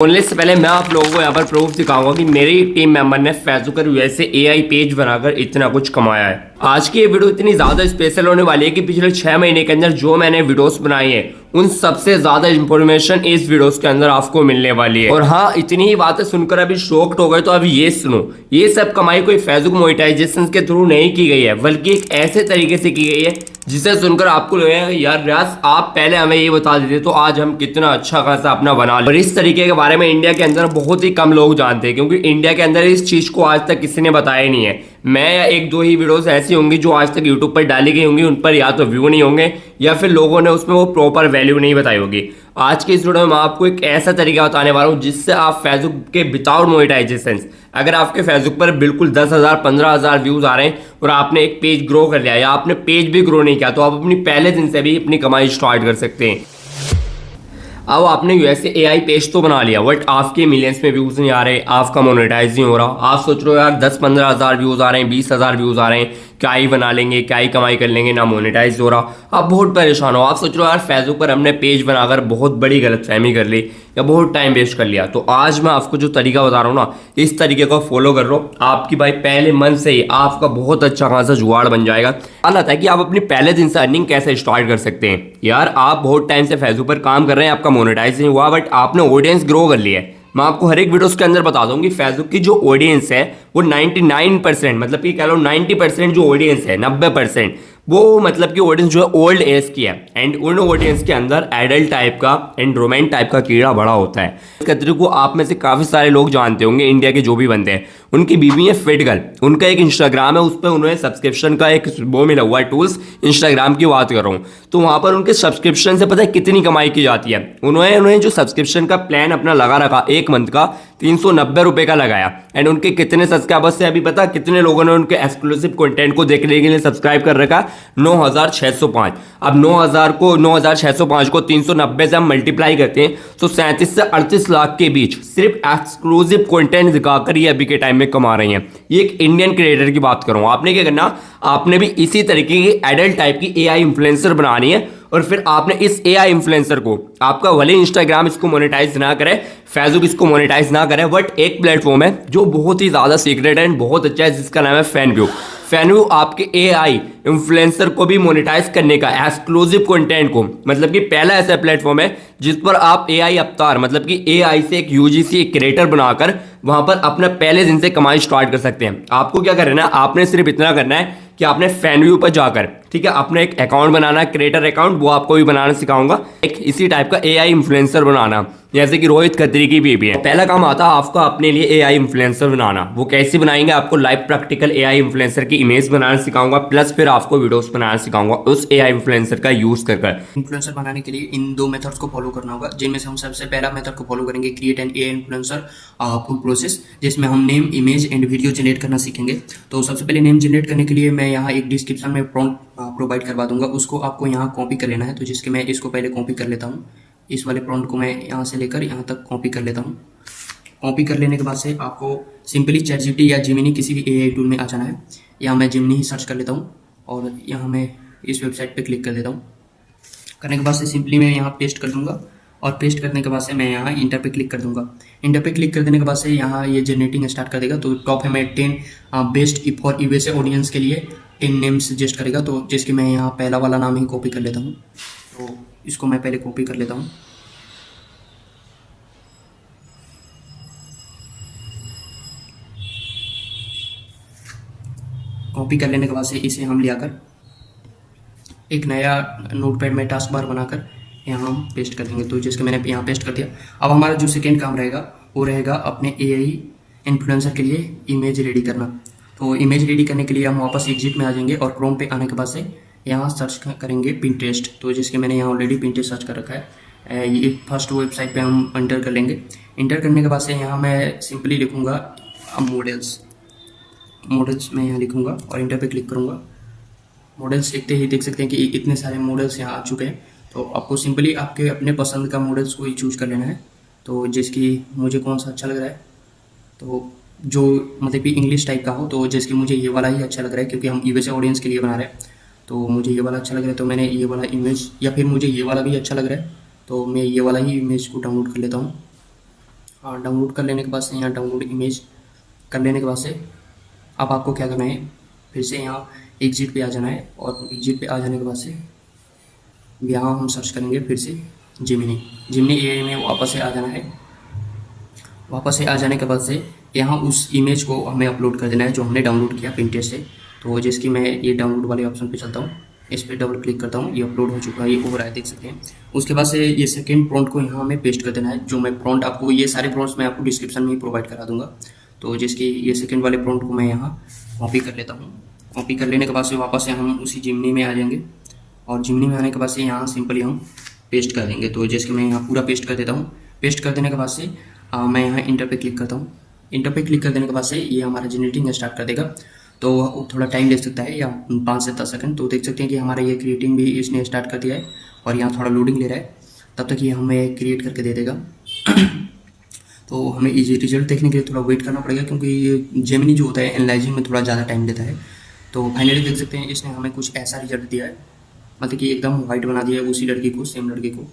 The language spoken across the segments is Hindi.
बोलने से पहले मैं आप लोगों को यहाँ पर प्रूफ दिखाऊंगा कि मेरी टीम मेंबर ने फैजुकर यूएसए एआई पेज बनाकर इतना कुछ कमाया है। आज की ये वीडियो इतनी ज्यादा स्पेशल होने वाली है कि पिछले 6 महीने के अंदर जो मैंने वीडियोस बनाई है उन सबसे ज्यादा इंफॉर्मेशन इस वीडियोस के अंदर आपको मिलने वाली है। और हाँ, इतनी ही बातें सुनकर अभी शॉक्ड हो गए तो अभी ये सुनो, ये सब कमाई कोई फेसबुक मोनेटाइजेशन के थ्रू नहीं की गई है, बल्कि एक ऐसे तरीके से की गई है जिसे सुनकर आपको लगेगा यार रियाज आप पहले हमें ये बता देते तो आज हम कितना अच्छा खासा अपना बना ले। और इस तरीके के बारे में इंडिया के अंदर बहुत ही कम लोग जानते हैं, क्योंकि इंडिया के अंदर इस चीज को आज तक किसी ने बताया नहीं है। मैं या एक दो ही वीडियोस ऐसी होंगी जो आज तक यूट्यूब पर डाली गई होंगी, उन पर या तो व्यू नहीं होंगे या फिर लोगों ने उसमें वो प्रॉपर वैल्यू नहीं बताई होगी। आज के इस वीडियो में मैं आपको एक ऐसा तरीका बताने वाला हूँ जिससे आप फेसबुक के विदाउट मोनेटाइजेशन, अगर आपके फेसबुक पर बिल्कुल 10,000 15,000 व्यूज आ रहे हैं और आपने एक पेज ग्रो कर लिया या आपने पेज भी ग्रो नहीं किया, तो आप अपनी पहले दिन से भी अपनी कमाई स्टार्ट कर सकते हैं। अब आपने यूएसए एआई पेज तो बना लिया, बट आपके मिलियंस में व्यूज नहीं आ रहे, आपका मोनेटाइज नहीं हो रहा। आप सोच रहे हो यार 10-15,000 व्यूज आ रहे हैं, 20,000 व्यूज आ रहे हैं, क्या ही बना लेंगे, क्या ही कमाई कर लेंगे, ना मोनेटाइज हो रहा। आप बहुत परेशान हो। आप सोच रहे हो यार फेसबुक पर हमने पेज बनाकर बहुत बड़ी गलतफहमी कर ली या बहुत टाइम वेस्ट कर लिया। तो आज मैं आपको जो तरीका बता रहा हूँ ना, इस तरीके को फॉलो कर लो, आपकी भाई पहले मन से ही आपका बहुत अच्छा खासा जुगाड़ बन जाएगा। हालत है कि आप अपनी पहले दिन से अर्निंग कैसे स्टार्ट कर सकते हैं। यार आप बहुत टाइम से फेसबुक पर काम कर रहे हैं, आपका मोनेटाइज नहीं हुआ, बट आपने ऑडियंस ग्रो कर लिया है। मैं आपको हर एक वीडियोस के अंदर बता दूं कि फेसबुक की जो ऑडियंस है वो 99%, मतलब कि कह लो 90% जो ऑडियंस है, 90% वो मतलब कि ऑडियंस जो है ओल्ड एज की है। एंड उन ऑडियंस के अंदर एडल्ट टाइप का एंड रोमांट टाइप का कीड़ा बड़ा होता है। इस कतरे को आप में से काफ़ी सारे लोग जानते होंगे, इंडिया के जो भी बंदे हैं उनकी बीवी है फिट गर्ल, उनका एक इंस्टाग्राम है, उस पर उन्हें सब्सक्रिप्शन का एक वो मिला हुआ है टूल्स, इंस्टाग्राम की बात कर रहा हूँ। तो वहाँ पर उनके सब्सक्रिप्शन से पता है कितनी कमाई की जाती है। उन्होंने जो सब्सक्रिप्शन का प्लान अपना लगा रखा एक मंथ का 390 रुपये का लगाया, एंड उनके कितने सब्सक्राइबर्स से अभी पता कितने लोगों ने उनके एक्सक्लूसिव कंटेंट को देखने के लिए सब्सक्राइब कर रखा, 9,605। अब 9,605 को 390 से हम मल्टीप्लाई करते हैं तो 37 से 38 लाख के बीच सिर्फ एक्सक्लूसिव कंटेंट दिखाकर ये अभी के टाइम में कमा रही हैं। ये एक इंडियन क्रिएटर की बात करूँ। आपने क्या करना, आपने भी इसी तरीके की एडल्ट टाइप की एआई इन्फ्लुएंसर बनानी है, और फिर आपने इस एआई इन्फ्लुएंसर को, आपका भले इंस्टाग्राम इसको मोनेटाइज ना करे, फेसबुक इसको मोनेटाइज ना करे, बट एक प्लेटफॉर्म है जो बहुत ही ज़्यादा सीक्रेट है एंड बहुत अच्छा है, जिसका नाम है फैनव्यू। फैनव्यू आपके एआई इन्फ्लुएंसर को भी मोनेटाइज करने का, एक्सक्लूसिव कंटेंट को, मतलब कि पहला ऐसा प्लेटफॉर्म है जिस पर आप एआई अवतार, मतलब कि एआई से एक यूजीसी क्रिएटर बनाकर वहां पर अपना पहले दिन से कमाई स्टार्ट कर सकते हैं। आपको क्या करना है, आपने सिर्फ इतना करना है कि आपने फैनव्यू पर जाकर, ठीक है, अपने एक अकाउंट बनाना है, क्रिएटर अकाउंट, वो आपको भी बनाना सिखाऊंगा। एक इसी टाइप का एआई इन्फ्लुएंसर बनाना, जैसे कि रोहित खत्री की भी है। पहला काम आता है आपको अपने लिए एआई इन्फ्लुएंसर बनाना। वो कैसे बनाएंगे, आपको लाइव प्रैक्टिकल एआई इन्फ्लुएंसर की इमेज बनाना सिखाऊंगा, प्लस फिर आपको वीडियोस बनाना सिखाऊंगा उस एआई इन्फ्लुएंसर का यूज कर। इन्फ्लुएंसर बनाने के लिए इन 2 मेथड्स को फॉलो करना होगा, जिनमें से हम सबसे पहला मेथड को फॉलो करेंगे, create an AI influencer full process, जिसमें हम name, image and video generate करना सीखेंगे। तो सबसे पहले नेम जनरेट करने के लिए मैं यहाँ एक डिस्क्रिप्शन में प्रॉम्प्ट प्रोवाइड करवा दूंगा, उसको आपको यहाँ कॉपी कर लेना है। तो जिसके मैं इसको पहले कॉपी कर लेता हूँ, इस वाले प्रॉम्प्ट को मैं यहाँ से लेकर यहाँ तक कॉपी कर लेता हूँ। कॉपी कर लेने के बाद से आपको सिंपली चैटजीपीटी या जिमिनी किसी भी एआई टूल में आ जाना है। यहाँ मैं जिमिनी ही सर्च कर लेता हूँ और यहाँ मैं इस वेबसाइट पे क्लिक कर देता हूँ। करने के बाद से सिंपली मैं यहाँ पेस्ट कर दूँगा, और पेस्ट करने के बाद से मैं यहाँ इंटर पे क्लिक कर दूँगा। इंटर पे क्लिक कर देने के बाद से यहाँ ये जनरेटिंग स्टार्ट कर देगा। तो टॉप है मैं 10 बेस्ट फॉर यूएसए ऑडियंस के लिए 10 नेम सजेस्ट करेगा। तो जिसकी मैं यहाँ पहला वाला नाम ही कॉपी कर लेता हूँ। तो इसको मैं पहले कॉपी कर लेता हूँ। कॉपी कर लेने के बाद से इसे हम ले आकर एक नया नोटपैड में टास्क बार बनाकर यहाँ हम पेस्ट कर देंगे। तो जिसके मैंने यहाँ पेस्ट कर दिया। अब हमारा जो सेकेंड काम रहेगा वो रहेगा अपने एआई इन्फ्लुएंसर के लिए इमेज रेडी करना। तो इमेज रेडी करने के लिए हम वापस एग्जिट में आ जाएंगे और क्रोम पे आने के बाद से यहाँ सर्च करेंगे पिंटरेस्ट। तो जिसके मैंने यहाँ ऑलरेडी पिंटरेस्ट सर्च कर रखा है। ये फर्स्ट वेबसाइट पे हम एंटर कर लेंगे। एंटर करने के बाद से यहाँ मैं सिंपली लिखूँगा मॉडल्स मैं यहाँ लिखूँगा और इंटर पे क्लिक करूँगा। मॉडल्स लिखते ही देख सकते हैं कि इतने सारे मॉडल्स यहाँ आ चुके हैं। तो आपको सिंपली आपके अपने पसंद का मॉडल्स को ही चूज कर लेना है। तो जिसकी मुझे कौन सा अच्छा लग रहा है, तो जो मतलब कि इंग्लिश टाइप का हो, तो जिसकी मुझे ये वाला ही अच्छा लग रहा है, क्योंकि हम यूएसए ऑडियंस के लिए बना रहे हैं। तो मुझे ये वाला अच्छा लग रहा है, तो मैंने ये वाला इमेज, या फिर मुझे ये वाला भी अच्छा लग रहा है तो मैं ये वाला ही इमेज को डाउनलोड कर लेता हूँ। डाउनलोड कर लेने के बाद से यहाँ डाउनलोड इमेज कर लेने के बाद से अब आपको क्या करना है, फिर से यहाँ एग्जिट पे आ जाना है और एग्जिट पे आ जाने के बाद से यहाँ हम सर्च करेंगे फिर से जिमनी एआई में वापस से आ जाना है। वापस से आ जाने के बाद से यहाँ उस इमेज को हमें अपलोड कर देना है जो हमने डाउनलोड किया पिंटरेस्ट से। तो जिसकी मैं ये डाउनलोड वाले ऑप्शन पे चलता हूँ, इस पर डबल क्लिक करता हूँ, ये अपलोड हो चुका है, ये हो रहा है, देख सकते हैं। उसके बाद से ये सेकंड प्रॉम्प्ट को यहाँ हमें पेस्ट कर देना है। जो मैं प्रॉम्प्ट आपको, ये सारे प्रॉम्प्ट्स मैं आपको डिस्क्रिप्शन में ही प्रोवाइड करा दूंगा। तो जिसकी ये सेकंड वाले प्रॉम्प्ट को मैं यहाँ कॉपी कर लेता हूँ। कॉपी कर लेने के बाद से वापस से हम उसी जिमनी में आ जाएंगे और जिमनी में आने के बाद से यहाँ सिंपली हम पेस्ट कर देंगे। तो जैसे मैं यहाँ पूरा पेस्ट कर देता हूँ। पेस्ट कर देने के बाद से मैं यहाँ इंटर पे क्लिक करता हूँ। इंटर पे क्लिक कर देने के बाद से ये हमारा जनरेटिंग स्टार्ट कर देगा। तो थोड़ा टाइम ले सकता है, या 5 से 10 सेकंड। तो देख सकते हैं कि हमारा ये क्रिएटिंग भी इसने स्टार्ट कर दिया है और यहाँ थोड़ा लोडिंग ले रहा है। तब तक ये हमें क्रिएट करके दे देगा। तो हमें इजी रिजल्ट देखने के लिए थोड़ा वेट करना पड़ेगा, क्योंकि ये जेमिनी जो होता है एनालाइजिंग में थोड़ा ज़्यादा टाइम लेता है। तो फाइनली देख सकते हैं इसने हमें कुछ ऐसा रिजल्ट दिया है, मतलब कि एकदम वाइट बना दिया है उसी लड़की को, सेम लड़की को।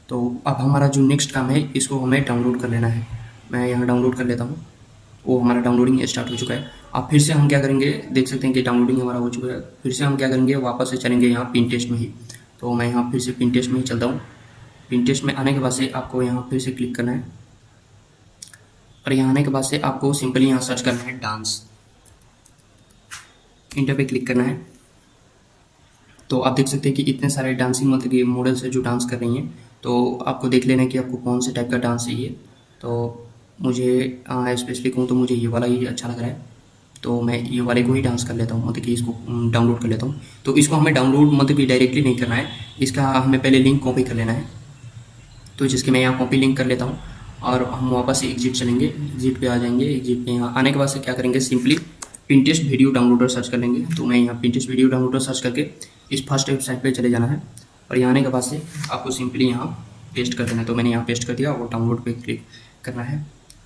तो अब हमारा जो नेक्स्ट काम है, इसको हमें डाउनलोड कर लेना है। मैं यहाँ डाउनलोड कर लेता हूँ। वो हमारा डाउनलोडिंग स्टार्ट हो चुका है। अब फिर से हम क्या करेंगे, देख सकते हैं कि डाउनलोडिंग हमारा हो चुका है। फिर से हम क्या करेंगे, वापस से चलेंगे यहाँ पिंटरेस्ट में ही। तो मैं यहाँ फिर से पिंटरेस्ट में ही चलता हूँ। पिंटरेस्ट में आने के बाद से आपको यहाँ फिर से क्लिक करना है और यहाँ आने के बाद से आपको सिंपली यहाँ सर्च करना है डांस। इंटर पे क्लिक करना है। तो आप देख सकते हैं कि इतने सारे डांसिंग मतलब कि मॉडल्स है जो डांस कर रही हैं। तो आपको देख लेना है कि आपको कौन से टाइप का डांस चाहिए। तो मुझे स्पेशली कहूँ तो मुझे ये वाला ही अच्छा लग रहा है। तो मैं ये वाले को ही डांस कर लेता हूँ, मतलब कि इसको डाउनलोड कर लेता हूँ। तो इसको हमें डाउनलोड मतलब कि डायरेक्टली नहीं करना है, इसका हमें पहले लिंक कॉपी कर लेना है। तो जिसके मैं यहाँ कॉपी लिंक कर लेता हूँ और हम वापस से एग्जिट चलेंगे। एग्जिट पे आ जाएंगे। एग्जिट पे यहाँ आने के बाद से क्या करेंगे, simply Pinterest video downloader search कर लेंगे। तो मैं यहाँ पिंटरेस्ट वीडियो डाउनलोडर सर्च करके इस फर्स्ट वेबसाइट पे चले जाना है और यहाँ आने के बाद से आपको सिंपली यहाँ पेस्ट कर देना है। तो मैंने यहाँ पेस्ट कर दिया और डाउनलोड पे क्लिक करना है।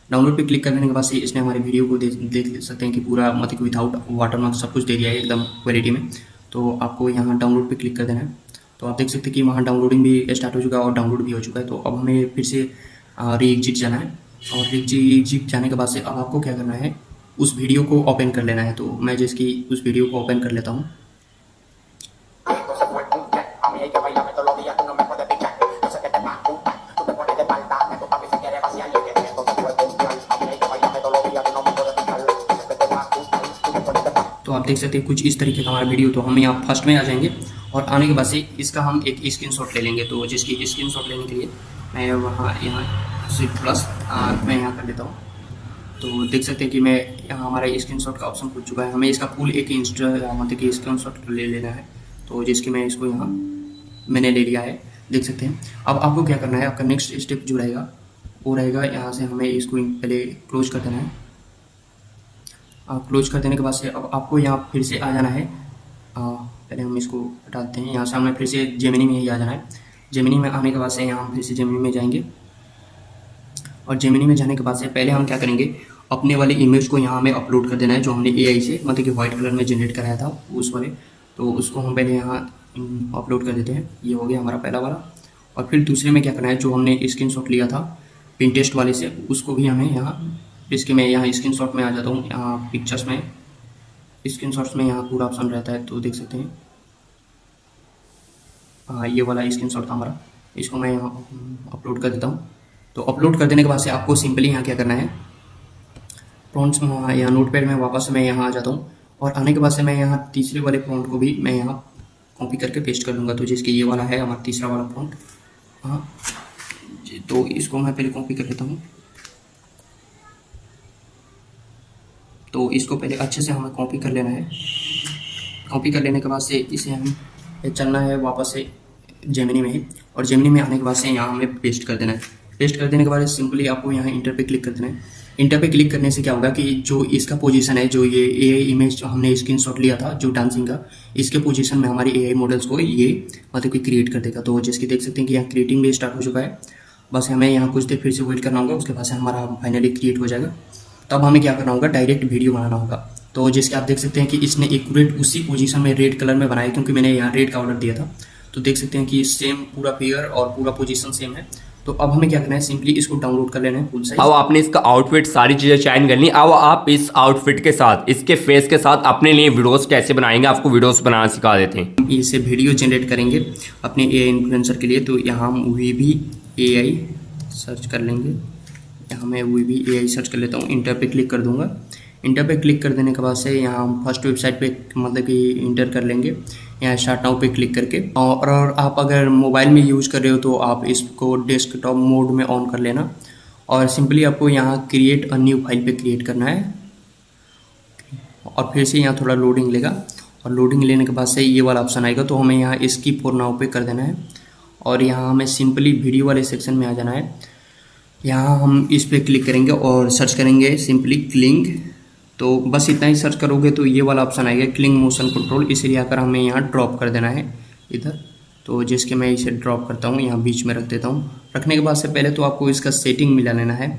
डाउनलोड पे क्लिक करने के बाद से इसने हमारे वीडियो को देख सकते हैं कि पूरा मतलब विदाउट वाटरमार्क सब कुछ दे दिया है एकदम क्वालिटी में। तो आपको यहाँ डाउनलोड पे क्लिक कर देना है। तो आप देख सकते हैं कि वहाँ डाउनलोडिंग भी स्टार्ट हो चुका है और डाउनलोड भी हो चुका है। तो अब हमें फिर से री एग्जिट जाना है और एग्जिट जाने के बाद से अब आपको क्या करना है, उस वीडियो को ओपन कर लेना है। तो मैं जिसकी उस वीडियो को ओपन कर लेता हूँ। तो आप देख सकते हैं कुछ इस तरीके का हमारा वीडियो। तो हम यहाँ फर्स्ट में आ जाएंगे और आने के बाद से इसका हम एक स्क्रीनशॉट ले लेंगे। तो जिसकी स्क्रीनशॉट लेने के लिए मैं वहाँ यहाँ Shift+ मैं यहाँ कर लेता हूँ। तो देख सकते हैं कि मैं यहाँ हमारा स्क्रीनशॉट का ऑप्शन खुल चुका है। हमें इसका फुल एक मतलब कि स्क्रीनशॉट ले लेना है। तो जिसकी मैं इसको यहाँ मैंने ले लिया है, देख सकते हैं। अब आपको क्या करना है, आपका नेक्स्ट स्टेप जो रहेगा वो रहेगा यहाँ से हमें इसको पहले क्लोज कर देना है। क्लोज कर देने के बाद से अब आपको यहाँ फिर से आ जाना है। पहले हम इसको हटाते हैं। यहाँ से हमें फिर से जेमिनी में ही आ जाना है। जेमिनी में आने के बाद से यहाँ हम फिर से जेमिनी में जाएंगे और जेमिनी में जाने के बाद से पहले हम क्या करेंगे, अपने वाले इमेज को यहाँ हमें अपलोड कर देना है जो हमने एआई से मतलब कि वाइट कलर में जनरेट कराया था उस वाले। तो उसको हम पहले यहाँ अपलोड कर देते हैं। ये हो गया हमारा पहला वाला। और फिर दूसरे में क्या करना है, जो हमने स्क्रीनशॉट लिया था पिंटरेस्ट वाले से, उसको भी हमें यहाँ, इसके मैं यहाँ स्क्रीनशॉट में आ जाता हूँ। यहाँ पिक्चर्स में स्क्रीनशॉट्स में यहाँ पूरा ऑप्शन रहता है। तो देख सकते हैं ये वाला स्क्रीनशॉट था हमारा, इसको मैं यहाँ अपलोड कर देता हूँ। तो अपलोड कर देने के बाद से आपको सिंपली यहाँ क्या करना है, प्रॉम्प्ट्स में यहाँ नोटपैड में वापस मैं यहाँ आ जाता हूँ और आने के बाद से मैं यहाँ तीसरे वाले प्रॉम्प्ट को भी मैं यहाँ कॉपी करके पेस्ट कर लूँगा। तो जिसकी ये वाला है हमारा तीसरा वाला प्रॉम्प्ट। हाँ, तो इसको मैं पहले कॉपी कर लेता हूँ। तो इसको पहले अच्छे से हमें कॉपी कर लेना है। कॉपी कर लेने के बाद से इसे हम चलना है वापस से जेमिनी में ही, और जेमिनी में आने के बाद से यहाँ हमें पेस्ट कर देना है। पेस्ट कर देने के बाद सिंपली आपको यहाँ इंटर पे क्लिक कर देना है। इंटर पे क्लिक करने से क्या होगा कि जो इसका पोजीशन है, जो ये एआई इमेज जो हमने स्क्रीनशॉट लिया था जो डांसिंग का, इसके पोजीशन में हमारी एआई मॉडल्स को ये मतलब कि क्रिएट कर देगा। तो जिसकी देख सकते हैं कि यहाँ क्रिएटिंग भी स्टार्ट हो चुका है। बस हमें यहाँ कुछ देर फिर से वेट करना होगा, उसके बाद से हमारा फाइनली क्रिएट हो जाएगा। तब हमें क्या करना होगा, डायरेक्ट वीडियो बनाना होगा। तो जिसके आप देख सकते हैं कि इसने एक्यूरेट उसी पोजीशन में रेड कलर में बनाया, क्योंकि मैंने यहाँ रेड का ऑर्डर दिया था। तो देख सकते हैं कि सेम पूरा पेयर और पूरा पोजीशन सेम है। तो अब हमें क्या करना है, सिंपली इसको डाउनलोड कर लेना है फुल साइज। अब आपने इसका आउटफिट सारी चीजें चयन कर ली। अब आप इस आउटफिट के साथ, इसके फेस के साथ अपने लिए वीडियोस कैसे बनाएंगे, आपको वीडियोस बनाना सिखा देते हैं। इससे वीडियो जनरेट करेंगे अपने AI इन्फ्लुएंसर के लिए। तो यहाँ हम वीबी AI सर्च कर लेंगे। यहाँ मैं वीबी AI सर्च कर लेता हूँ, इंटर पे क्लिक कर दूंगा। इंटर पे क्लिक कर देने के बाद से यहाँ हम फर्स्ट वेबसाइट पे मतलब कि इंटर कर लेंगे, यहाँ स्टार्ट नाउ पे क्लिक करके। और आप अगर मोबाइल में यूज़ कर रहे हो तो आप इसको डेस्कटॉप मोड में ऑन कर लेना, और सिंपली आपको यहाँ क्रिएट अ न्यू फाइल पे क्रिएट करना है। और फिर से यहाँ थोड़ा लोडिंग लेगा, और लोडिंग लेने के बाद से ये वाला ऑप्शन आएगा, तो हमें यहाँ स्किप फॉर नाउ पे कर देना है। और यहाँ हमें सिंपली वीडियो वाले सेक्शन में आ जाना है। यहाँ हम इस पर क्लिक करेंगे और सर्च करेंगे सिंपली क्लिंग। तो बस इतना ही सर्च करोगे तो ये वाला ऑप्शन आएगा क्लिंग मोशन कंट्रोल। इसे आकर हमें यहाँ ड्रॉप कर देना है इधर। तो जिसके मैं इसे ड्रॉप करता हूँ, यहाँ बीच में रख देता हूँ। रखने के बाद से पहले तो आपको इसका सेटिंग मिला लेना है।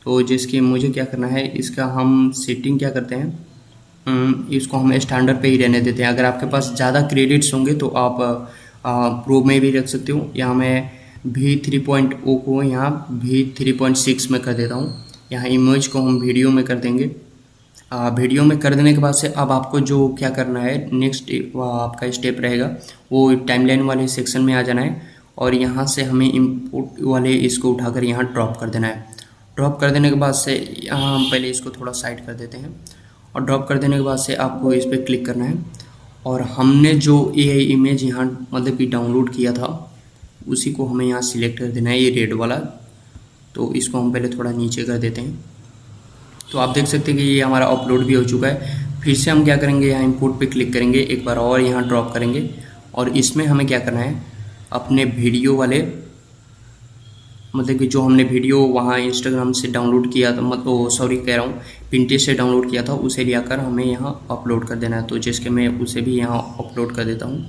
तो जिसकी मुझे क्या करना है, इसका हम सेटिंग क्या करते हैं, इसको हम स्टैंडर्ड पे ही रहने देते हैं। अगर आपके पास ज़्यादा क्रेडिट्स होंगे तो आप प्रो में भी रख सकते हो। यहाँ मैं V3.0 को यहाँ V3.6 में कर देता हूँ। यहाँ इमेज को हम वीडियो में कर देंगे। वीडियो में कर देने के बाद से अब आपको जो क्या करना है, नेक्स्ट आपका स्टेप रहेगा वो टाइमलाइन वाले सेक्शन में आ जाना है, और यहाँ से हमें इंपोर्ट वाले इसको उठाकर यहाँ ड्रॉप कर देना है। ड्रॉप कर देने के बाद से यहाँ हम पहले इसको थोड़ा साइड कर देते हैं, और ड्रॉप कर देने के बाद से आपको इस पर क्लिक करना है। और हमने जो AI इमेज यहाँ मतलब कि डाउनलोड किया था उसी को हमें यहाँ सिलेक्ट कर देना है, ये रेड वाला। तो इसको हम पहले थोड़ा नीचे कर देते हैं। तो आप देख सकते हैं कि ये हमारा अपलोड भी हो चुका है। फिर से हम क्या करेंगे, यहाँ इंपोर्ट पे क्लिक करेंगे, एक बार और यहाँ ड्रॉप करेंगे, और इसमें हमें क्या करना है, अपने वीडियो वाले मतलब कि जो हमने वीडियो वहाँ इंस्टाग्राम से डाउनलोड किया था, मतलब सॉरी कह रहा हूँ पिंटरेस्ट से डाउनलोड किया था, उसे लेकर हमें यहाँ अपलोड कर देना है। तो जिसके मैं उसे भी यहाँ अपलोड कर देता हूँ।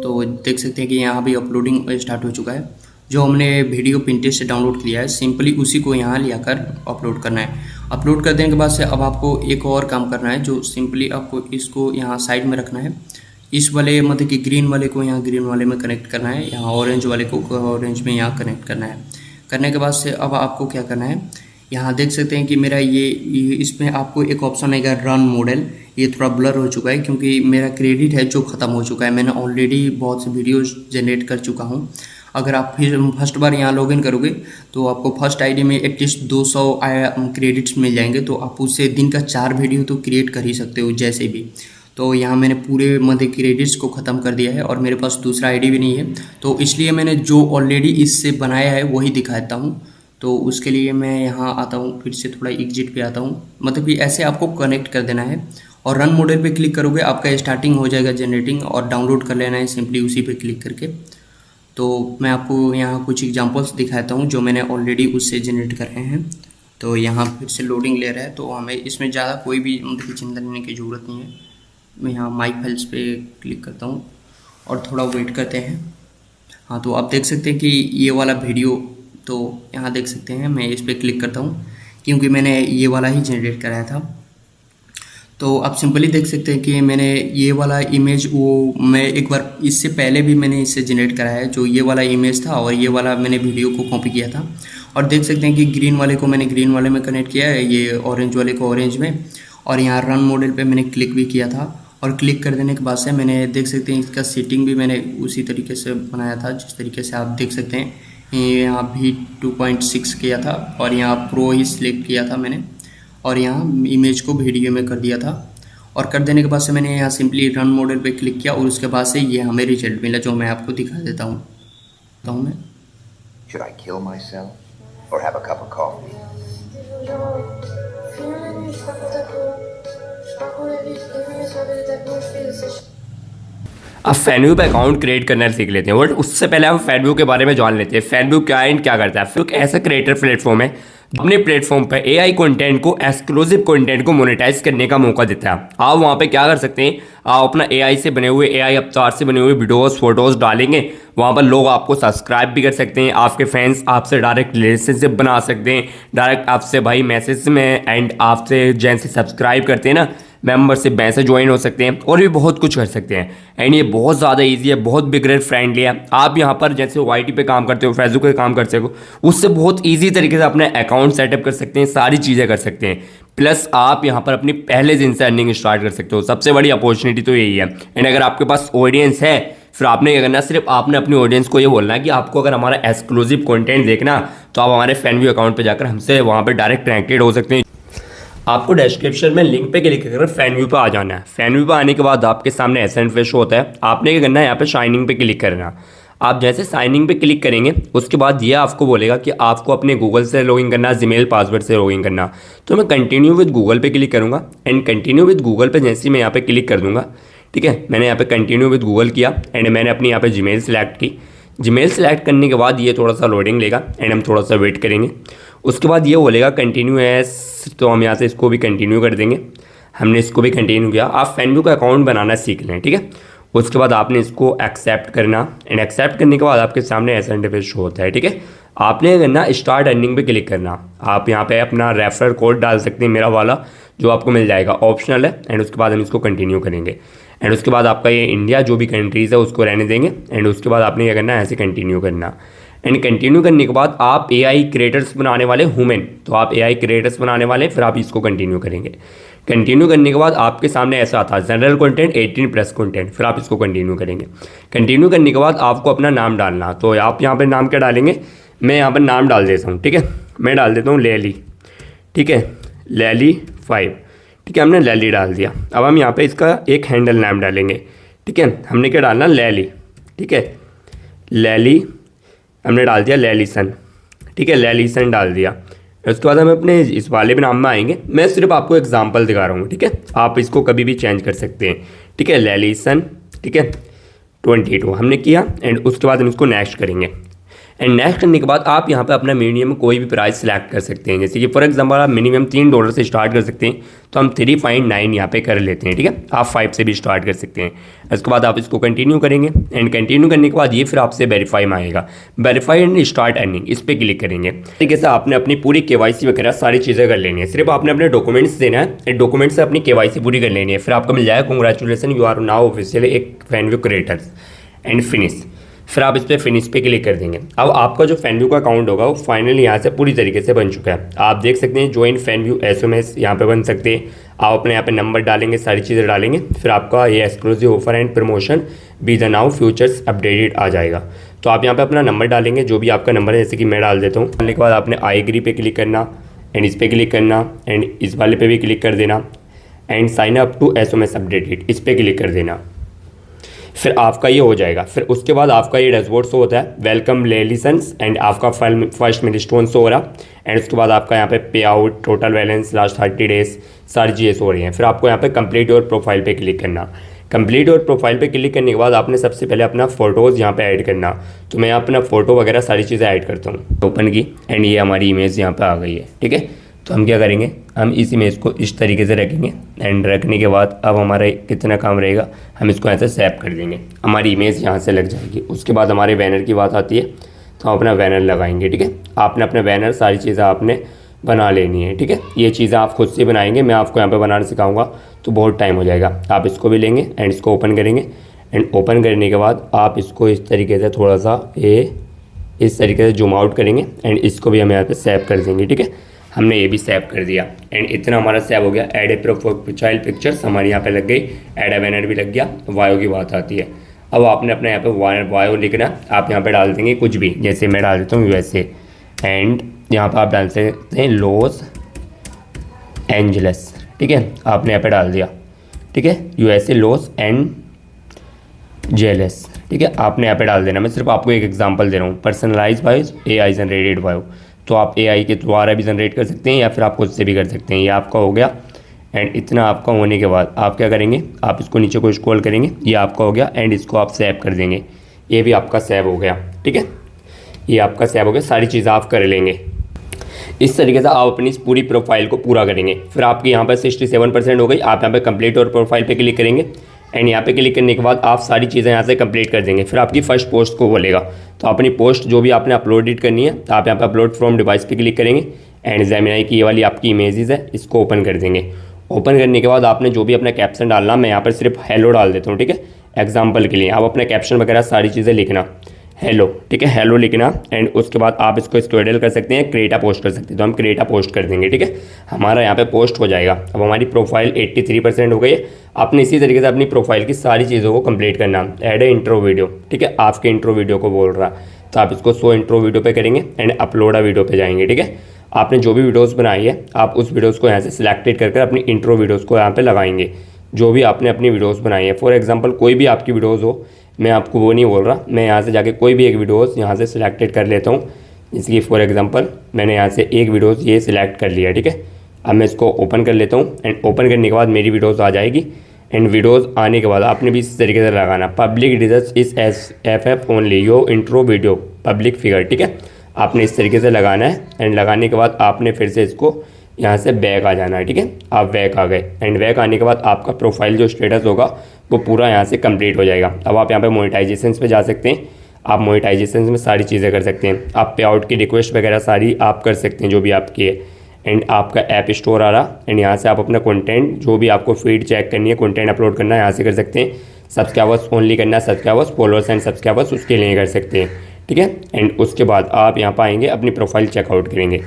तो देख सकते हैं कि यहाँ भी अपलोडिंग स्टार्ट हो चुका है। जो हमने वीडियो पिंटरेस्ट से डाउनलोड किया है सिंपली उसी को यहाँ लेकर अपलोड करना है। अपलोड कर देने के बाद से अब आपको एक और काम करना है, जो सिंपली आपको इसको यहाँ साइड में रखना है। इस वाले मतलब कि ग्रीन वाले को यहाँ ग्रीन वाले में कनेक्ट करना है, यहाँ ऑरेंज वाले को ऑरेंज में यहाँ कनेक्ट करना है। करने के बाद से अब आपको क्या करना है, यहाँ देख सकते हैं कि मेरा ये इसमें आपको एक ऑप्शन आएगा रन मॉडल। ये थोड़ा ब्लर हो चुका है क्योंकि मेरा क्रेडिट है जो ख़त्म हो चुका है। मैंने ऑलरेडी बहुत से वीडियोज़ जनरेट कर चुका हूँ। अगर आप फिर फर्स्ट बार यहाँ लॉगिन करोगे तो आपको फर्स्ट आईडी में एटलीस्ट 200 क्रेडिट्स मिल जाएंगे। तो आप उससे दिन का 4 वीडियो तो क्रिएट कर ही सकते हो जैसे भी। तो यहाँ मैंने पूरे मतलब क्रेडिट्स को ख़त्म कर दिया है, और मेरे पास दूसरा आईडी भी नहीं है, तो इसलिए मैंने जो ऑलरेडी इससे बनाया है वही दिखाता हूँ। तो उसके लिए मैं यहाँ आता हूँ, फिर से थोड़ा एग्जिट पे आता हूँ। मतलब कि ऐसे आपको कनेक्ट कर देना है, और रन मॉडल पे क्लिक करोगे आपका स्टार्टिंग हो जाएगा जनरेटिंग, और डाउनलोड कर लेना है सिंपली उसी पे क्लिक करके। तो मैं आपको यहाँ कुछ एग्जांपल्स दिखाता हूँ जो मैंने ऑलरेडी उससे जनरेट कर रहे हैं। तो यहाँ फिर से लोडिंग ले रहा है, तो हमें इसमें ज़्यादा कोई भी मतलब चिंता लेने की ज़रूरत नहीं है। मैं यहाँ माई फाइल्स पे क्लिक करता हूँ और थोड़ा वेट करते हैं। हाँ, तो आप देख सकते हैं कि ये वाला वीडियो, तो यहाँ देख सकते हैं मैं इस पर क्लिक करता हूँ क्योंकि मैंने ये वाला ही जनरेट कराया था। तो आप सिंपली देख सकते हैं कि मैंने ये वाला इमेज, वो मैं एक बार इससे पहले भी मैंने इससे जनरेट कराया है, जो ये वाला इमेज था, और ये वाला मैंने वीडियो को कॉपी किया था। और देख सकते हैं कि ग्रीन वाले को मैंने ग्रीन वाले में कनेक्ट किया है, ये ऑरेंज वाले को ऑरेंज में, और यहाँ रन मॉडल पे मैंने क्लिक भी किया था। और क्लिक कर देने के बाद से मैंने देख सकते हैं इसका सेटिंग भी मैंने उसी तरीके से बनाया था जिस तरीके से आप देख सकते हैं। यहाँ भी 2.6 किया था, और यहाँ प्रो ही सिलेक्ट किया था मैंने, और यहाँ इमेज को वीडियो में कर दिया था। और कर देने के बाद से मैंने यहाँ सिंपली रन मॉडल पे क्लिक किया, और उसके बाद से ये हमें रिजल्ट मिला जो मैं आपको दिखा देता हूँ। मैं Should I kill myself or have a cup of coffee? अब फैनव्यू पे अकाउंट क्रिएट करना सीख लेते हैं, बट उससे पहले हम फैनव्यू के बारे में जान लेते हैं। फैनव्यू क्या है, क्या करता है। फैनव्यू एक ऐसा क्रिएटर प्लेटफॉर्म है अपने प्लेटफॉर्म पर AI कंटेंट को, एक्सक्लूसिव कंटेंट को मोनेटाइज करने का मौका देता है। आप वहाँ पे क्या कर सकते हैं, आप अपना AI से बने हुए, AI अवतार से बने हुए वीडियोस फोटोज़ डालेंगे, वहाँ पर लोग आपको सब्सक्राइब भी कर सकते हैं। आपके फैंस आपसे डायरेक्ट रिलेशनशिप बना सकते हैं, डायरेक्ट आपसे भाई मैसेज में, एंड आपसे जैसे सब्सक्राइब करते हैं ना, मेंबरशिप बैंक से ज्वाइन हो सकते हैं और भी बहुत कुछ कर सकते हैं। एंड ये बहुत ज़्यादा ईजी है, बहुत बिगनर फ्रेंडली है। आप यहाँ पर जैसे YT पे काम करते हो, फेसबुक पे काम करते हो, उससे बहुत ईजी तरीके से अपना अकाउंट सेटअप कर सकते हैं, सारी चीज़ें कर सकते हैं। प्लस आप यहाँ पर अपनी पहले दिन से अर्निंग स्टार्ट कर सकते हो। सबसे बड़ी अपॉर्चुनिटी तो यही है। एंड अगर आपके पास ऑडियंस है, फिर आपने क्या करना है, सिर्फ आपने अपनी ऑडियंस को ये बोलना है कि आपको अगर हमारा एक्सक्लूसिव कंटेंट देखना तो आप हमारे फैनव्यू अकाउंट पे जाकर हमसे वहाँ पे डायरेक्ट कनेक्टेड हो सकते हैं। आपको डिस्क्रिप्शन में लिंक पे क्लिक कर फैनव्यू पे आ जाना है। फैनव्यू पे आने के बाद आपके सामने ऐसा इंटरफेस शो होता है। आपने क्या करना है, यहाँ पे शाइनिंग पे क्लिक करना। आप जैसे साइनिंग पे क्लिक करेंगे उसके बाद ये आपको बोलेगा कि आपको अपने गूगल से लॉगिन करना, जीमेल पासवर्ड से लॉगिन करना। तो मैं कंटिन्यू विद गूगल पे क्लिक करूँगा। एंड कंटिन्यू विद गूगल पे जैसे ही मैं यहाँ पे क्लिक कर दूँगा, ठीक है, मैंने यहाँ पे कंटिन्यू विद गूगल किया एंड मैंने अपनी यहाँ पे जीमेल सेलेक्ट की। जीमेल सेलेक्ट करने के बाद ये थोड़ा सा लोडिंग लेगा एंड हम थोड़ा सा वेट करेंगे। उसके बाद ये बोलेगा कंटिन्यू एज, तो हम यहाँ से इसको भी कंटिन्यू कर देंगे। हमने इसको भी कंटिन्यू किया। आप फैनव्यू का अकाउंट बनाना सीख लें, ठीक है। उसके बाद आपने इसको एक्सेप्ट करना एंड एक्सेप्ट करने के बाद आपके सामने ऐसा इंटरफेस शो होता है, ठीक है। आपने करना स्टार्ट अर्निंग पे क्लिक करना। आप यहाँ पे अपना रेफरल कोड डाल सकते हैं, मेरा वाला, जो आपको मिल जाएगा, ऑप्शनल है। एंड उसके बाद हम इसको कंटिन्यू करेंगे। एंड उसके बाद आपका ये इंडिया जो भी कंट्रीज़ है उसको रहने देंगे। एंड उसके बाद आपने क्या करना है, ऐसे कंटिन्यू करना। एंड कंटिन्यू करने के बाद आप AI क्रिएटर्स बनाने वाले वुमेन, तो आप AI क्रिएटर्स बनाने वाले, फिर आप इसको कंटिन्यू करेंगे। कंटिन्यू करने के बाद आपके सामने ऐसा आता है जनरल कंटेंट 18+ कंटेंट, फिर आप इसको कंटिन्यू करेंगे। कंटिन्यू करने के बाद आपको अपना नाम डालना। तो आप यहाँ पर नाम क्या डालेंगे, मैं यहाँ पर नाम डाल देता हूँ, ठीक है। मैं डाल देता हूँ लैली, ठीक है, लैली 5, ठीक है, हमने लैली डाल दिया। अब हम यहाँ पे इसका एक हैंडल नाम डालेंगे, ठीक है। हमने क्या डालना, लैली, ठीक है, लैली हमने डाल दिया, लैलीसन, ठीक है, लैलीसन डाल दिया। उसके बाद हम अपने इस वाले भी नाम में आएंगे। मैं सिर्फ आपको एग्जांपल दिखा रहा हूँ, ठीक है, आप इसको कभी भी चेंज कर सकते हैं, ठीक है। लैलीसन, ठीक है, 22 हमने किया। एंड उसके बाद हम इसको नेक्स्ट करेंगे। एंड नेक्स्ट करने के बाद आप यहाँ पे अपना मिनिमम कोई भी प्राइस सिलेक्ट कर सकते हैं। जैसे कि फॉर एग्जांपल आप मिनिमम $3 से स्टार्ट कर सकते हैं, तो हम 3.9 यहाँ पे कर लेते हैं, ठीक है। आप 5 से भी स्टार्ट कर सकते हैं। उसके बाद आप इसको कंटिन्यू करेंगे। एंड कंटिन्यू करने के बाद ये फिर आपसे वेरीफाई में आएगा, वेरीफाई एंड स्टार्ट अर्निंग, इस पर क्लिक करेंगे। तरीके से आपने अपनी पूरी KYC वगैरह सारी चीज़ें कर लेनी है। सिर्फ आपने अपने डॉक्यूमेंट्स देना है, डॉक्यूमेंट से अपनी KYC पूरी कर लेनी है। फिर आपको मिल जाएगा congratulation, you are now officially एक फैनव्यू क्रिएटर्स, एंड फिनिश। फिर आप इस पर फिनिश पे क्लिक कर देंगे। अब आपका जो फैनव्यू का अकाउंट होगा वो फाइनली यहाँ से पूरी तरीके से बन चुका है। आप देख सकते हैं ज्वाइन फैनव्यू SMS यहाँ पे बन सकते हैं। आप अपने यहाँ पे नंबर डालेंगे, सारी चीज़ें डालेंगे, फिर आपका ये exclusive offer and promotion be the now futures updated आ जाएगा। तो आप यहाँ पे अपना नंबर डालेंगे, जो भी आपका नंबर है, जैसे कि मैं डाल देता हूँ। डालने के बाद आपने आई एग्री पे क्लिक करना एंड इस पर क्लिक करना एंड इस वाले पे भी क्लिक कर देना and sign up to SMS updated, इस पर क्लिक कर देना। फिर आपका ये हो जाएगा। फिर उसके बाद आपका ये डैशबोर्ड शो होता है, वेलकम लेलिसन्स, एंड आपका फर्स्ट मिलस्टोन शो हो रहा। एंड उसके बाद आपका यहाँ पे पे out, total balance, last 30 days, सारी चीज़ें हो रही हैं। फिर आपको यहाँ पे कंप्लीट योर प्रोफाइल पे क्लिक करना। कंप्लीट योर प्रोफाइल पे क्लिक करने के बाद आपने सबसे पहले अपना फ़ोटोज़ यहाँ पे ऐड करना। तो मैं अपना फ़ोटो वगैरह सारी चीज़ें ऐड करता हूँ। ओपन की एंड ये हमारी इमेज यहाँ पर आ गई है, ठीक है। तो हम क्या करेंगे, हम इस इमेज को इस तरीके से रखेंगे। एंड रखने के बाद अब हमारा कितना काम रहेगा, हम इसको ऐसे सेव कर देंगे, हमारी इमेज यहाँ से लग जाएगी। उसके बाद हमारे बैनर की बात आती है, तो हम अपना बैनर लगाएंगे, ठीक है। आपने अपना बैनर सारी चीज़ें आपने बना लेनी है, ठीक है। ये चीज़ें आप खुद से बनाएंगे, मैं आपको यहाँ पे बनाना सिखाऊंगा, तो बहुत टाइम हो जाएगा। आप इसको भी लेंगे एंड इसको ओपन करेंगे। एंड ओपन करने के बाद आप इसको इस तरीके से थोड़ा सा इस तरीके से जूम आउट करेंगे एंड इसको भी हम यहाँ पे सेव कर देंगे, ठीक है। हमने ये भी सेव कर दिया एंड इतना हमारा सेव हो गया। ऐड ए प्रोफाइल पिक्चर्स हमारी यहाँ पे लग गई, ऐड ए बैनर भी लग गया। वायो की बात आती है, अब आपने अपने यहाँ पे वायो लिखना। आप यहाँ पे डाल देंगे कुछ भी, जैसे मैं डाल देता हूँ USA एंड यहाँ पर आप डाल सकते हैं लॉस एंजलस, ठीक है। आपने यहाँ पे डाल दिया, ठीक है, USA लॉस एंजलस, ठीक है। आपने यहाँ पे डाल देना। मैं सिर्फ आपको एक एग्जांपल दे रहा हूँ, personalize by AI generated bio. तो आप AI के द्वारा भी जनरेट कर सकते हैं या फिर आप खुद से भी कर सकते हैं। ये आपका हो गया। एंड इतना आपका होने के बाद आप क्या करेंगे, आप इसको नीचे को स्क्रॉल करेंगे, ये आपका हो गया। एंड इसको आप सेव कर देंगे, ये भी आपका सेव हो गया, ठीक है। ये आपका सेव हो गया, सारी चीज़ें आप कर लेंगे। इस तरीके से आप अपनी इस पूरी प्रोफाइल को पूरा करेंगे। फिर आपकी यहाँ पर 67% हो गई। आप यहाँ पे कंप्लीट और प्रोफाइल पे क्लिक करेंगे एंड यहाँ पे क्लिक करने के बाद आप सारी चीज़ें यहाँ से कंप्लीट कर देंगे। फिर आपकी फर्स्ट पोस्ट को बोलेगा, तो अपनी पोस्ट जो भी आपने अपलोडेड करनी है, तो आप यहाँ पे अपलोड फ्रॉम डिवाइस पे क्लिक करेंगे एंड जेमिनाई की ये वाली आपकी इमेजेस है, इसको ओपन कर देंगे। ओपन करने के बाद आपने जो भी अपना कैप्शन डालना, मैं यहाँ पर सिर्फ हेलो डाल देता हूँ, ठीक है, एग्जाम्पल के लिए। आप अपना कैप्शन वगैरह सारी चीज़ें लिखना हेलो, ठीक है, हेलो लिखना। एंड उसके बाद आप इसको स्क्वेडल कर सकते हैं, क्रिएटा पोस्ट कर सकते हैं, तो हम क्रिएटा पोस्ट कर देंगे, ठीक है। हमारा यहाँ पे पोस्ट हो जाएगा। अब हमारी प्रोफाइल 83% हो गई है। आपने इसी तरीके से अपनी प्रोफाइल की सारी चीज़ों को कंप्लीट करना। ऐड ए इंट्रो वीडियो, ठीक है, आपके इंट्रो वीडियो को बोल रहा, तो आप इसको शो इंट्रो वीडियो पे करेंगे एंड अपलोड अ वीडियो पे जाएंगे, ठीक है। आपने जो भी वीडियोस बनाई है आप उस वीडियोस को यहाँ से सिलेक्टेड कर अपनी इंट्रो वीडियोस को यहाँ पे लगाएंगे, जो भी आपने अपनी वीडियोस बनाई है। फॉर एग्जांपल कोई भी आपकी वीडियोस हो, मैं आपको वो नहीं बोल रहा, मैं यहाँ से जाके कोई भी एक वीडियोस यहाँ से सिलेक्टेड कर लेता हूँ। जैसे कि फॉर एग्जांपल मैंने यहाँ से एक वीडियोस ये सिलेक्ट कर लिया, ठीक है। अब मैं इसको ओपन कर लेता हूँ एंड ओपन करने के बाद मेरी वीडियोज़ आ जाएगी। एंड वीडियोज़ आने के बाद आपने भी इस तरीके से लगाना, पब्लिक डिजर्स इस SF only your intro video public figure, ठीक है। आपने इस तरीके से लगाना है एंड लगाने के बाद आपने फिर से इसको यहाँ से बैक आ जाना है, ठीक है। आप बैक आ गए एंड बैक आने के बाद आपका प्रोफाइल जो स्टेटस होगा वो पूरा यहाँ से कंप्लीट हो जाएगा। अब आप यहाँ पे मोनेटाइजेशन पे जा सकते हैं। आप मोनेटाइजेशन में सारी चीज़ें कर सकते हैं। आप पे आउट की रिक्वेस्ट वगैरह सारी आप कर सकते हैं जो भी आपकी है। एंड आपका ऐप स्टोर आ रहा एंड यहाँ से आप अपना कंटेंट जो भी आपको फीड चेक करनी है, कंटेंट अपलोड करना है, यहाँ से कर सकते हैं। सब्सक्राइबर्स ओनली करना है, सब्सक्राइबर्स फॉलोअर्स एंड सब्सक्राइबर्स उसके लिए कर सकते हैं, ठीक है। एंड उसके बाद आप यहाँ पर आएंगे, अपनी प्रोफाइल चेकआउट करेंगे।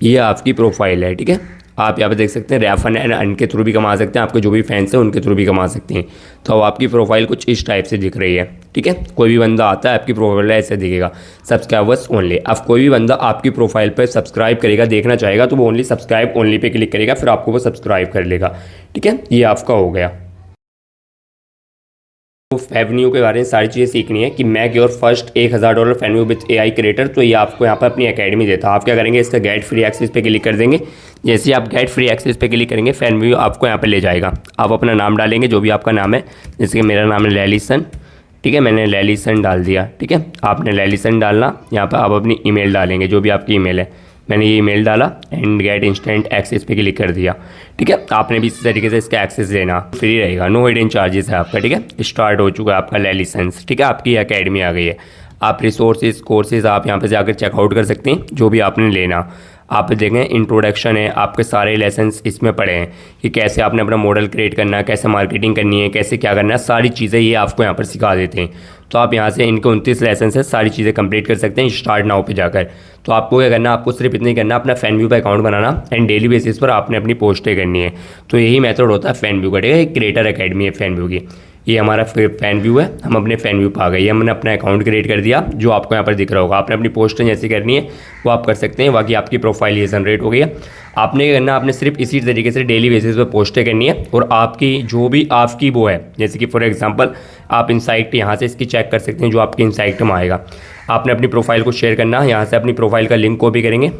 ये आपकी प्रोफाइल है, ठीक है। आप यहाँ पे देख सकते हैं रेफर एंड अर्न के थ्रू भी कमा सकते हैं, आपके जो भी फैंस हैं उनके थ्रू भी कमा सकते हैं। तो अब आपकी प्रोफाइल कुछ इस टाइप से दिख रही है, ठीक है। कोई भी बंदा आता है आपकी प्रोफाइल ऐसे दिखेगा, सब्सक्राइबर्स ओनली। अब कोई भी बंदा आपकी प्रोफाइल पर सब्सक्राइब करेगा, देखना चाहेगा, तो वो only subscribe only pay click करेगा, फिर आपको वो सब्सक्राइब कर लेगा, ठीक है। ये आपका हो गया। फैवन्यू के बारे में सारी चीज़ें सीखनी है कि मैक योर फर्स्ट $1000 फैवन्यू विद AI क्रिएटर, तो ये आपको यहाँ पर अपनी एकेडमी देता है। आप क्या करेंगे, इसका गेट फ्री एक्सेस पे क्लिक कर देंगे। जैसे आप गेट फ्री एक्सेस पे क्लिक करेंगे फैवन्यू आपको यहाँ पे ले जाएगा। आप अपना नाम डालेंगे जो भी आपका नाम है, जैसे कि मेरा नाम है लैलीसन, ठीक है, मैंने लैलीसन डाल दिया, ठीक है। आपने लैलीसन डालना, यहाँ पर आप अपनी ईमेल डालेंगे जो भी आपकी ईमेल है। मैंने ये ईमेल डाला एंड गेट इंस्टेंट एक्सेस पे क्लिक कर दिया, ठीक है। आपने भी इस तरीके से इसका एक्सेस लेना, फ्री रहेगा, नो हिडन चार्जेस है आपका, ठीक है। स्टार्ट हो चुका है आपका लाइसेंस, ठीक है। आपकी एकेडमी आ गई है। आप रिसोर्सेज कोर्सेज आप यहाँ पे जाकर चेकआउट कर सकते हैं जो भी आपने लेना। आप देखें इंट्रोडक्शन है, आपके सारे लेसन्स इसमें पढ़े हैं कि कैसे आपने अपना मॉडल क्रिएट करना है, कैसे मार्केटिंग करनी है, कैसे क्या करना है, सारी चीज़ें ये आपको यहाँ पर सिखा देते हैं। तो आप यहाँ से इनके 29 लेसन से सारी चीज़ें कंप्लीट कर सकते हैं स्टार्ट नाउ पे जाकर। तो आपको क्या करना, आपको सिर्फ इतना ही करना, अपना फैनव्यू पे account banana and daily basis पर आपने अपनी पोस्टें करनी है। तो यही मेथड होता है फैनव्यू का, ठीक है। क्रिएटर एकेडमी है फैनव्यू की। ये हमारा फैन व्यू है, हम अपने फैन व्यू पर आ गए। हमने अपना अकाउंट क्रिएट कर दिया जो आपको यहाँ पर दिख रहा होगा। आपने अपनी पोस्टें जैसी करनी है वो आप कर सकते हैं। बाकी आपकी प्रोफाइल ये जनरेट हो गई है। आपने क्या करना, आपने सिर्फ इसी तरीके से डेली बेसिस पे पोस्टें करनी है और आपकी जो भी आपकी वो है, जैसे कि फॉर एग्जांपल आप इंसाइट यहाँ से इसकी चेक कर सकते हैं जो आपकी इंसाइट में आएगा। आपने अपनी प्रोफाइल को शेयर करना, यहाँ से अपनी प्रोफाइल का लिंक कॉपी करेंगे।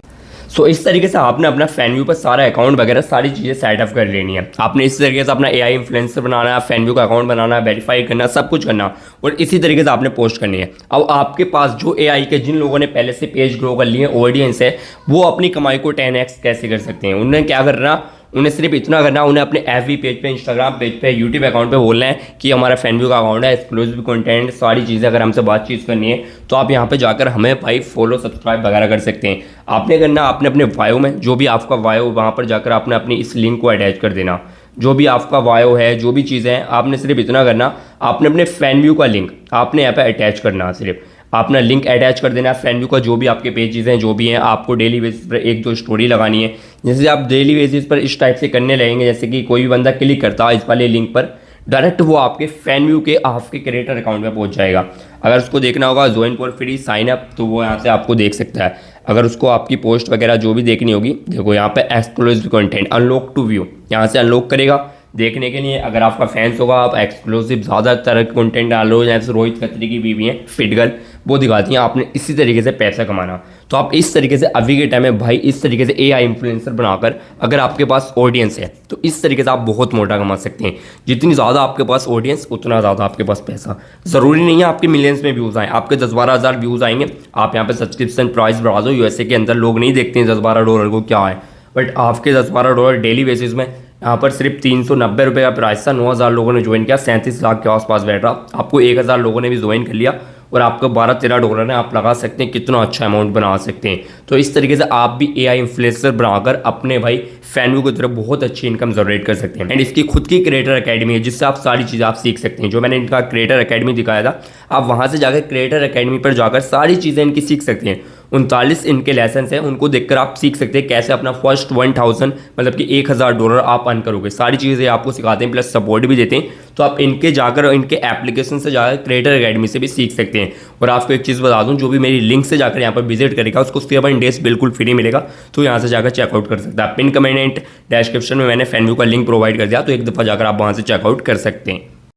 सो इस तरीके से आपने अपना फैनव्यू पर सारा अकाउंट वगैरह सारी चीज़ें सेटअप कर लेनी है। आपने इस तरीके से अपना AI इन्फ्लुएंसर बनाना है, फैनव्यू का अकाउंट बनाना है, वेरीफाई करना, सब कुछ करना और इसी तरीके से आपने पोस्ट करनी है। अब आपके पास जो AI के जिन लोगों ने पहले से पेज ग्रो कर लिए ऑडियंस है, वो अपनी कमाई को 10x कैसे कर सकते हैं। उन्हें क्या करना, उन्हें सिर्फ इतना करना, उन्हें अपने FB पेज पे, इंस्टाग्राम पेज पे, यूट्यूब अकाउंट पे बोलना है कि हमारा फैनव्यू का अकाउंट है, एक्सक्लूसिव कंटेंट, सारी चीज़ें अगर हमसे बातचीत करनी है तो आप यहाँ पे जाकर हमें भाई फॉलो सब्सक्राइब वगैरह कर सकते हैं। आपने करना, आपने अपने बायो में जो भी आपका बायो वहाँ पर जाकर आपने अपनी इस लिंक को अटैच कर देना। जो भी आपका बायो है, जो भी चीज़ें हैं, आपने सिर्फ इतना करना, आपने अपने फैनव्यू का लिंक आपने यहाँ पे अटैच करना। सिर्फ अपना लिंक अटैच कर देना फैनव्यू का, जो भी आपके पेजेस हैं, जो भी हैं। आपको डेली बेसिस पर एक दो स्टोरी लगानी है। जैसे आप डेली बेसिस पर इस टाइप से करने लगेंगे, जैसे कि कोई भी बंदा क्लिक करता है इस वाले लिंक पर, डायरेक्ट वो आपके फैनव्यू के आपके क्रिएटर अकाउंट में पहुंच जाएगा। अगर उसको देखना होगा join for free sign up, तो वो यहाँ से आपको देख सकता है। अगर उसको आपकी पोस्ट वगैरह जो भी देखनी होगी, देखो यहाँ पे exclusive content unlock two view, यहाँ से अनलॉक करेगा देखने के लिए। अगर आपका फैंस होगा, आप एक्सक्लूसिव ज़्यादातर कंटेंट डालो, जैसे रोहित खत्री की बीवी हैं फिटगर्ल, वो दिखाती हैं। आपने इसी तरीके से पैसा कमाना। तो आप इस तरीके से अभी के टाइम में भाई इस तरीके से AI इन्फ्लुएंसर बनाकर, अगर आपके पास ऑडियंस है तो इस तरीके से आप बहुत मोटा कमा सकते हैं। जितनी ज़्यादा आपके पास ऑडियंस, उतना ज़्यादा आपके पास पैसा। ज़रूरी नहीं है आपके मिलियंस में व्यूज़ आए, आपके 10-12 हज़ार व्यूज़ आएंगे। आप यहाँ पे सब्सक्रिप्शन प्राइस बढ़ा दो। USA के अंदर लोग नहीं देखते हैं $10-12 को क्या है, बट आपके $10-12 डेली बेसिस में यहाँ पर सिर्फ 390 रुपये का प्राइस था। 9,000 लोगों ने ज्वाइन किया, 37 लाख के आसपास बैठ रहा। आपको 1,000 लोगों ने भी ज्वाइन कर लिया और आपको $12-13 ने आप लगा सकते हैं। कितना अच्छा अमाउंट बना सकते हैं। तो इस तरीके से आप भी AI इन्फ्लुएंसर बनाकर अपने भाई फैनव्यू की तरफ बहुत अच्छी इनकम जनरेट कर सकते हैं। एंड इसकी खुद की क्रिएटर अकेडमी है जिससे आप सारी चीज़ें आप सीख सकते हैं। जो मैंने इनका क्रिएटर अकेडमी दिखाया था, आप वहाँ से जाकर क्रिएटर अकेडमी पर जाकर सारी चीज़ें इनकी सीख सकते हैं। 39 इनके लेसन हैं, उनको देखकर आप सीख सकते हैं कैसे अपना फर्स्ट 1000 मतलब कि $1000 आप अर्न करोगे। सारी चीज़ें आपको सिखाते हैं, प्लस सपोर्ट भी देते हैं। तो आप इनके जाकर इनके एप्लीकेशन से जाकर क्रिएटर अकेडमी से भी सीख सकते हैं। और आपको एक चीज़ बता दूं, जो भी मेरी लिंक से जाकर यहाँ पर विजिट करेगा उसको 7 डेज बिल्कुल फ्री मिलेगा। तो यहाँ से जाकर चेकआउट कर सकते हैं। पिन कमेंट डिस्क्रिप्शन में मैंने फैनव्यू का लिंक प्रोवाइड कर दिया, तो एक दफ़ा जाकर आप वहाँ से चेकआउट कर सकते हैं।